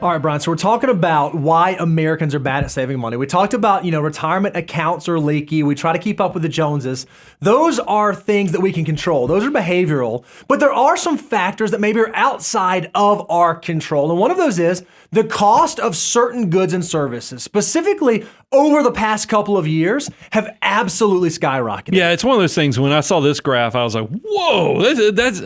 All right, Brian, so we're talking about why Americans are bad at saving money. We talked about, retirement accounts are leaky. We try to keep up with the Joneses. Those are things that we can control. Those are behavioral. But there are some factors that maybe are outside of our control. And one of those is the cost of certain goods and services, specifically over the past couple of years, have absolutely skyrocketed. Yeah, it's one of those things. When I saw this graph, I was like, whoa, that's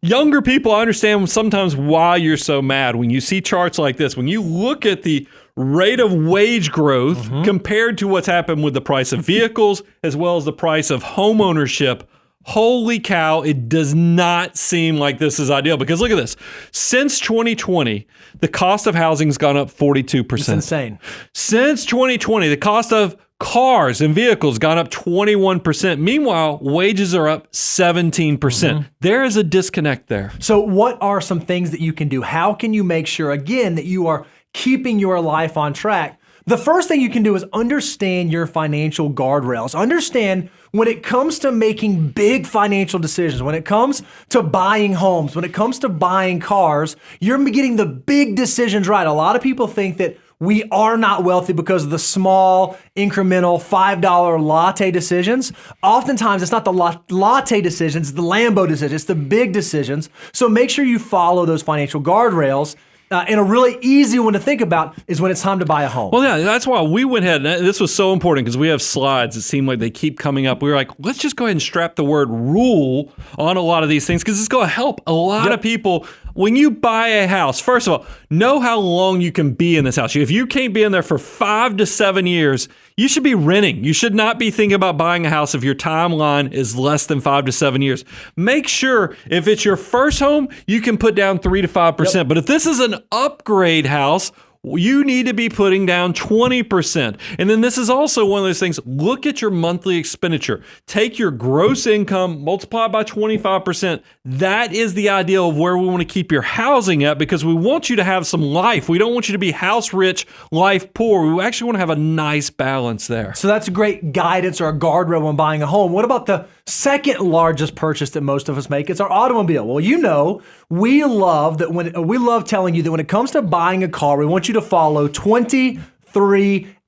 younger people. I understand sometimes why you're so mad when you see charts like this. When you look at the rate of wage growth compared to what's happened with the price of vehicles as well as the price of home ownership, holy cow, it does not seem like this is ideal. Because look at this. Since 2020, the cost of housing has gone up 42%. It's insane. Since 2020, the cost of cars and vehicles gone up 21%. Meanwhile, wages are up 17%. There is a disconnect there. So what are some things that you can do? How can you make sure, again, that you are keeping your life on track? The first thing you can do is understand your financial guardrails. Understand when it comes to making big financial decisions, when it comes to buying homes, when it comes to buying cars, you're getting the big decisions right. A lot of people think that we are not wealthy because of the small, incremental $5 latte decisions. Oftentimes, it's not the latte decisions, it's the Lambo decisions, it's the big decisions. So make sure you follow those financial guardrails. And a really easy one to think about is when it's time to buy a home. Well, yeah, that's why we went ahead. And this was so important because we have slides that seem like they keep coming up. We were like, let's just go ahead and strap the word rule on a lot of these things because it's going to help a lot of people. When you buy a house, first of all, know how long you can be in this house. If you can't be in there for 5 to 7 years, you should be renting. You should not be thinking about buying a house if your timeline is less than 5 to 7 years. Make sure if it's your first home, you can put down 3 to 5%. Yep. But if this is an upgrade house, you need to be putting down 20%. And then this is also one of those things, look at your monthly expenditure. Take your gross income, multiply by 25%. That is the ideal of where we want to keep your housing at because we want you to have some life. We don't want you to be house rich, life poor. We actually want to have a nice balance there. So that's a great guidance or a guardrail when buying a home. What about the second largest purchase that most of us make? It's our automobile. Well, we love telling you that when it comes to buying a car, we want you to follow 23-8.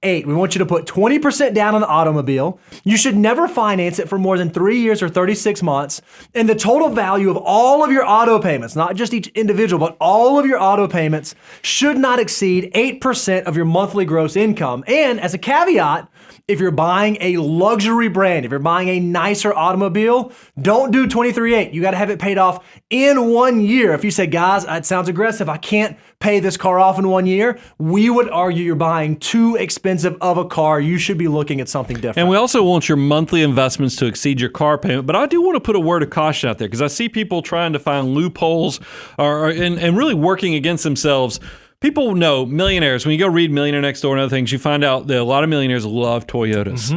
We want you to put 20% down on the automobile. You should never finance it for more than 3 years or 36 months. And the total value of all of your auto payments, not just each individual, but all of your auto payments should not exceed 8% of your monthly gross income. And as a caveat, if you're buying a luxury brand, if you're buying a nicer automobile, don't do 23-8. You got to have it paid off in 1 year. If you say, guys, it sounds aggressive, I can't pay this car off in 1 year, we would argue you're buying too expensive of a car. You should be looking at something different. And we also want your monthly investments to exceed your car payment. But I do want to put a word of caution out there because I see people trying to find loopholes and really working against themselves. People know millionaires. When you go read Millionaire Next Door and other things, you find out that a lot of millionaires love Toyotas.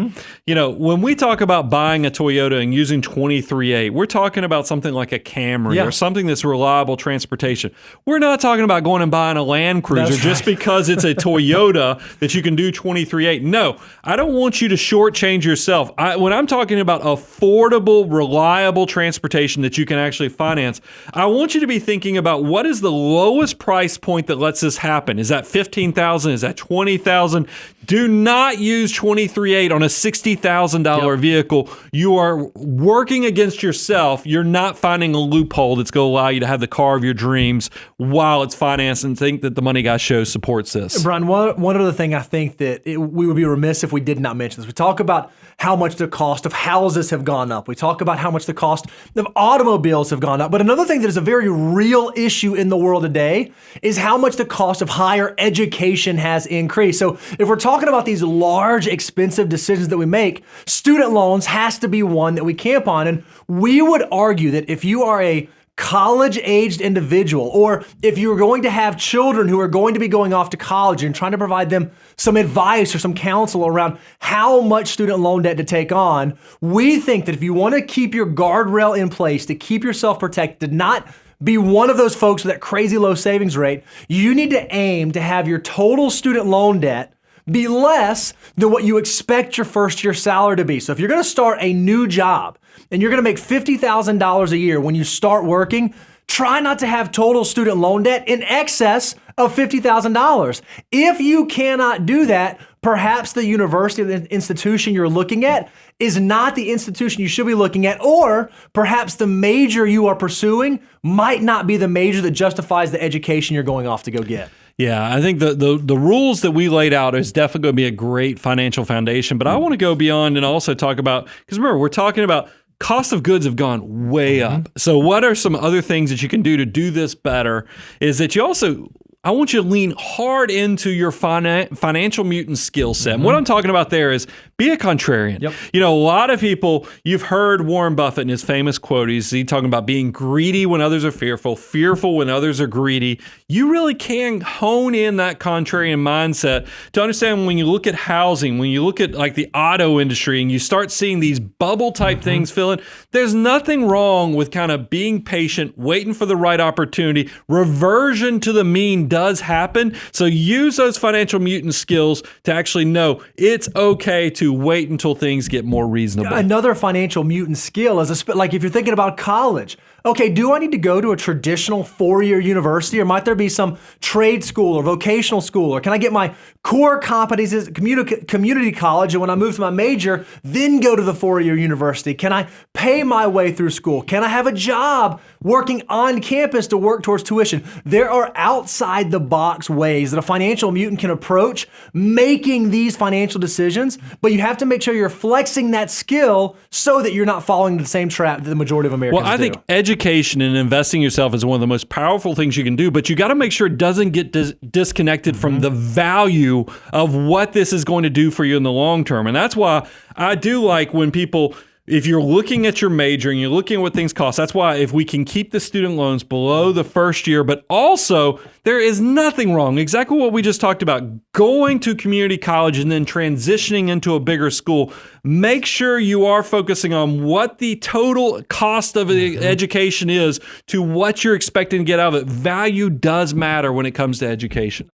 When we talk about buying a Toyota and using 23-8, we're talking about something like a Camry or something that's reliable transportation. We're not talking about going and buying a Land Cruiser just because it's a Toyota that you can do 23-8. No, I don't want you to shortchange yourself. When I'm talking about affordable, reliable transportation that you can actually finance, I want you to be thinking about what is the lowest price point that lets this happen. Is that $15,000? Is that $20,000? Do not use 23-8 on a $60,000 vehicle. You are working against yourself. You're not finding a loophole that's going to allow you to have the car of your dreams while it's financed and think that the Money Guy Show supports this. Brian, one other thing I think that we would be remiss if we did not mention this. We talk about how much the cost of houses have gone up. We talk about how much the cost of automobiles have gone up. But another thing that is a very real issue in the world today is how much the cost of higher education has increased. So if we're talking about these large, expensive decisions that we make, student loans has to be one that we camp on. And we would argue that if you are a college-aged individual, or if you're going to have children who are going to be going off to college and trying to provide them some advice or some counsel around how much student loan debt to take on, we think that if you want to keep your guardrail in place to keep yourself protected, not be one of those folks with that crazy low savings rate, you need to aim to have your total student loan debt be less than what you expect your first year salary to be. So if you're going to start a new job and you're going to make $50,000 a year when you start working, try not to have total student loan debt in excess of $50,000. If you cannot do that, perhaps the university or the institution you're looking at is not the institution you should be looking at, or perhaps the major you are pursuing might not be the major that justifies the education you're going off to go get. Yeah, I think the rules that we laid out is definitely going to be a great financial foundation. But I want to go beyond and also talk about, because remember, we're talking about cost of goods have gone way up. So what are some other things that you can do to do this better? Is that you also, I want you to lean hard into your financial mutant skill set. And what I'm talking about there is be a contrarian. Yep. You know, a lot of people, you've heard Warren Buffett in his famous quote, he's talking about being greedy when others are fearful, fearful when others are greedy. You really can hone in that contrarian mindset to understand when you look at housing, when you look at like the auto industry and you start seeing these bubble type things filling, there's nothing wrong with kind of being patient, waiting for the right opportunity. Reversion to the mean does happen. So use those financial mutant skills to actually know it's okay to wait until things get more reasonable. Another financial mutant skill is like if you're thinking about college. Okay, do I need to go to a traditional 4-year university, or might there be some trade school or vocational school, or can I get my core competencies at community college, and when I move to my major, then go to the 4-year university? Can I pay my way through school? Can I have a job working on campus to work towards tuition? There are outside the box ways that a financial mutant can approach making these financial decisions, but you have to make sure you're flexing that skill so that you're not falling into the same trap that the majority of Americans do. Well, I think education and investing in yourself is one of the most powerful things you can do, but you got to make sure it doesn't get disconnected from the value of what this is going to do for you in the long term. And that's why I do like when people, if you're looking at your major and you're looking at what things cost, that's why if we can keep the student loans below the first year, but also there is nothing wrong, exactly what we just talked about, going to community college and then transitioning into a bigger school. Make sure you are focusing on what the total cost of the education is to what you're expecting to get out of it. Value does matter when it comes to education.